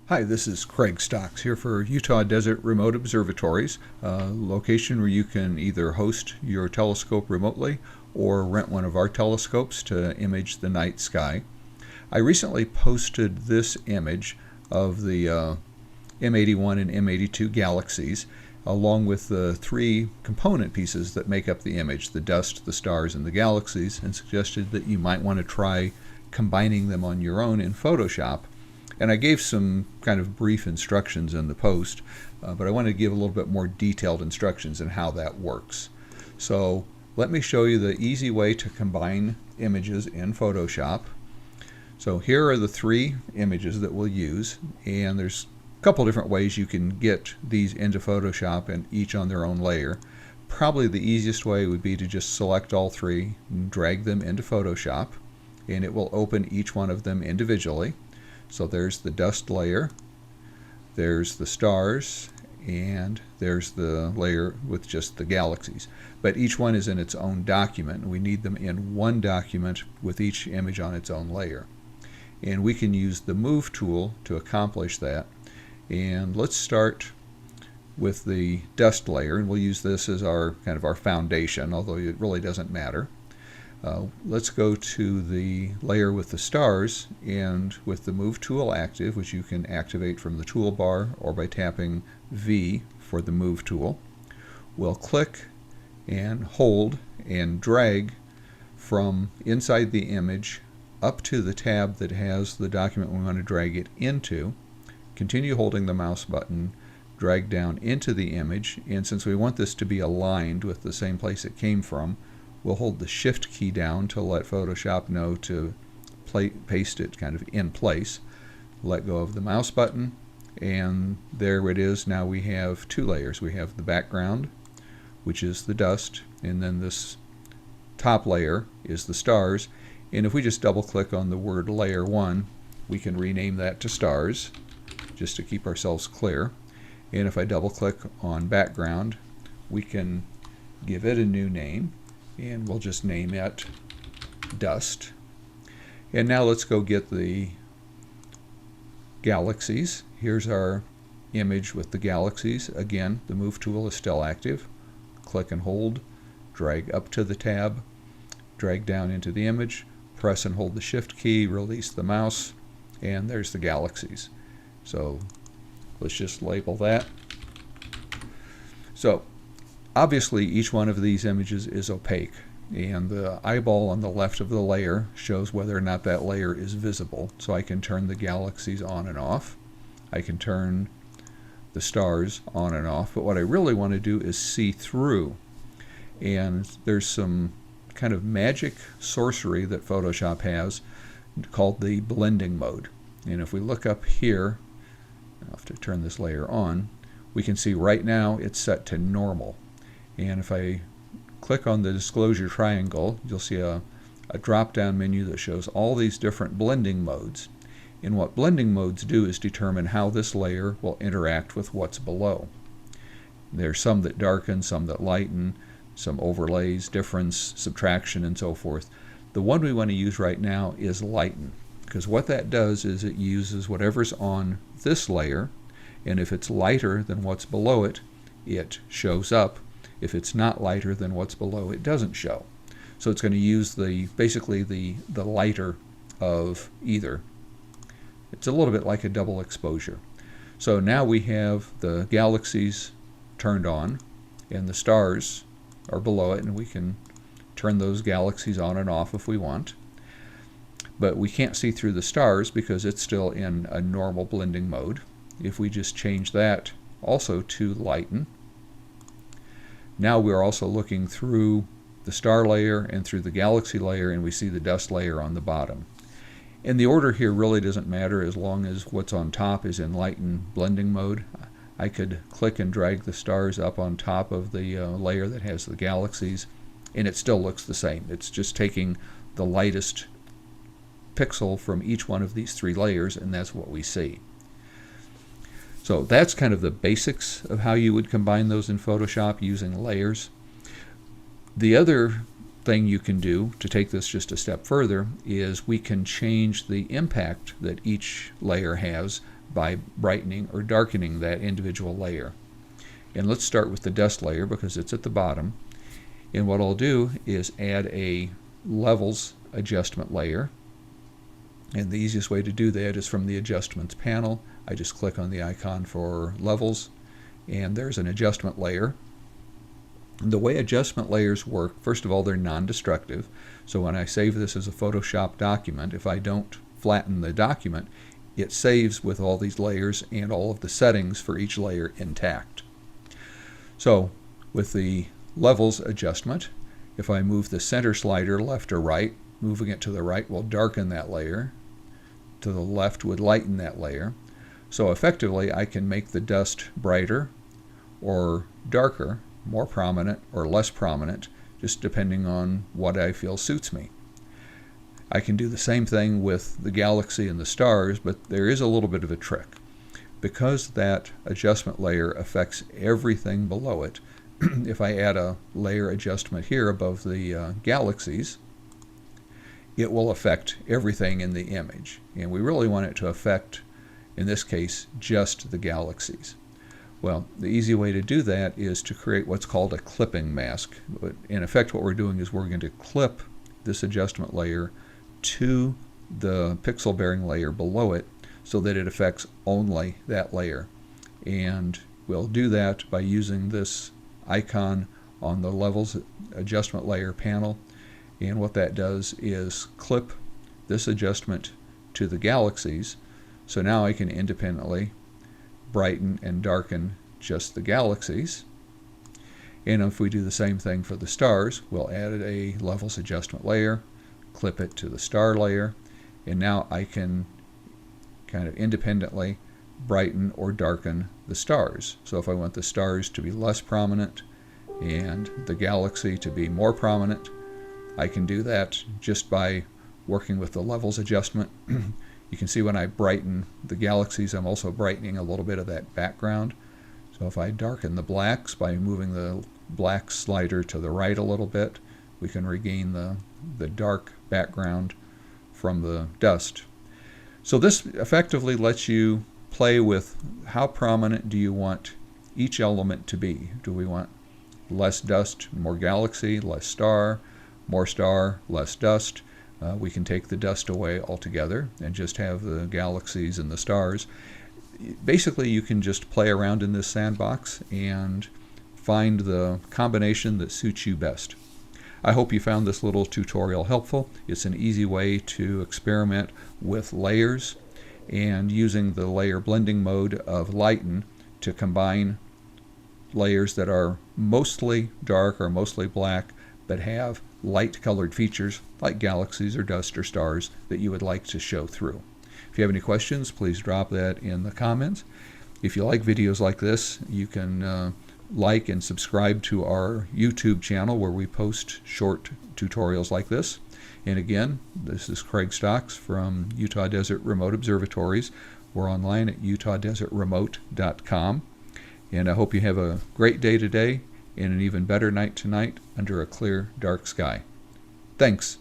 Hi, this is Craig Stocks here for Utah Desert Remote Observatories, a location where you can either host your telescope remotely or rent one of our telescopes to image the night sky. I recently posted this image of the M81 and M82 galaxies, along with the three component pieces that make up the image, the dust, the stars, and the galaxies, and suggested that you might want to try combining them on your own in Photoshop. And I gave some kind of brief instructions in the post, but I wanted to give a little bit more detailed instructions on how that works. So let me show you the easy way to combine images in Photoshop. So here are the three images that we'll use, and there's a couple different ways you can get these into Photoshop and each on their own layer. Probably the easiest way would be to just select all three and drag them into Photoshop, and it will open each one of them individually. So there's the dust layer, there's the stars, and there's the layer with just the galaxies. But each one is in its own document, and we need them in one document with each image on its own layer. And we can use the Move tool to accomplish that. And let's start with the dust layer, and we'll use this as our kind of our foundation, although it really doesn't matter. Let's go to the layer with the stars, and with the Move tool active, which you can activate from the toolbar or by tapping V for the Move tool, we'll click and hold and drag from inside the image up to the tab that has the document we want to drag it into. Continue holding the mouse button, drag down into the image, and since we want this to be aligned with the same place it came from, we'll hold the Shift key down to let Photoshop know to paste it kind of in place. Let go of the mouse button, and there it is. Now we have two layers. We have the background, which is the dust, and then this top layer is the stars. And if we just double click on the word Layer 1, we can rename that to Stars, just to keep ourselves clear. And if I double click on Background, we can give it a new name, and we'll just name it Dust. And now let's go get the galaxies. Here's our image with the galaxies. Again, the Move tool is still active. Click and hold, drag up to the tab, drag down into the image, press and hold the Shift key, release the mouse, and there's the galaxies. So let's just label that. So obviously each one of these images is opaque, and the eyeball on the left of the layer shows whether or not that layer is visible. So I can turn the galaxies on and off. I can turn the stars on and off, but what I really want to do is see through. And there's some kind of magic sorcery that Photoshop has called the blending mode. And if we look up here, I'll have to turn this layer on, we can see right now it's set to normal. And if I click on the disclosure triangle, you'll see a drop-down menu that shows all these different blending modes. And what blending modes do is determine how this layer will interact with what's below. There's some that darken, some that lighten, some overlays, difference, subtraction, and so forth. The one we want to use right now is lighten, because what that does is it uses whatever's on this layer, and if it's lighter than what's below it, it shows up. If it's not lighter than what's below, it doesn't show. So it's going to use basically the lighter of either. It's a little bit like a double exposure. So now we have the galaxies turned on, and the stars are below it, and we can turn those galaxies on and off if we want. But we can't see through the stars because it's still in a normal blending mode. If we just change that also to lighten, now we're also looking through the star layer and through the galaxy layer, and we see the dust layer on the bottom. And the order here really doesn't matter as long as what's on top is in lighten blending mode. I could click and drag the stars up on top of the layer that has the galaxies, and it still looks the same. It's just taking the lightest pixel from each one of these three layers, and that's what we see. So that's kind of the basics of how you would combine those in Photoshop using layers. The other thing you can do to take this just a step further is we can change the impact that each layer has by brightening or darkening that individual layer. And let's start with the dust layer because it's at the bottom. And what I'll do is add a levels adjustment layer. And the easiest way to do that is from the adjustments panel. I just click on the icon for levels, and there's an adjustment layer. The way adjustment layers work, first of all, they're non-destructive. So when I save this as a Photoshop document, if I don't flatten the document, it saves with all these layers and all of the settings for each layer intact. So with the levels adjustment, if I move the center slider left or right, moving it to the right will darken that layer. To the left would lighten that layer. So effectively I can make the dust brighter or darker, more prominent or less prominent, just depending on what I feel suits me. I can do the same thing with the galaxy and the stars, but there is a little bit of a trick. Because that adjustment layer affects everything below it, if I add a layer adjustment here above the galaxies, it will affect everything in the image. And we really want it to affect, in this case, just the galaxies. Well, the easy way to do that is to create what's called a clipping mask. But in effect, what we're doing is we're going to clip this adjustment layer to the pixel bearing layer below it so that it affects only that layer. And we'll do that by using this icon on the levels adjustment layer panel. And what that does is clip this adjustment to the galaxies. So now I can independently brighten and darken just the galaxies. And if we do the same thing for the stars, we'll add a levels adjustment layer, clip it to the star layer, and now I can kind of independently brighten or darken the stars. So if I want the stars to be less prominent and the galaxy to be more prominent, I can do that just by working with the levels adjustment. You can see when I brighten the galaxies, I'm also brightening a little bit of that background. So if I darken the blacks by moving the black slider to the right a little bit, we can regain the dark background from the dust. So this effectively lets you play with how prominent do you want each element to be. Do we want less dust, more galaxy, less star, more star, less dust? We can take the dust away altogether and just have the galaxies and the stars. Basically, you can just play around in this sandbox and find the combination that suits you best. I hope you found this little tutorial helpful. It's an easy way to experiment with layers and using the layer blending mode of Lighten to combine layers that are mostly dark or mostly black but have light colored features like galaxies or dust or stars that you would like to show through. If you have any questions, please drop that in the comments. If you like videos like this, you can like and subscribe to our YouTube channel where we post short tutorials like this. And again, this is Craig Stocks from Utah Desert Remote Observatories. We're online at utahdesertremote.com. And I hope you have a great day today and an even better night tonight under a clear, dark sky. Thanks.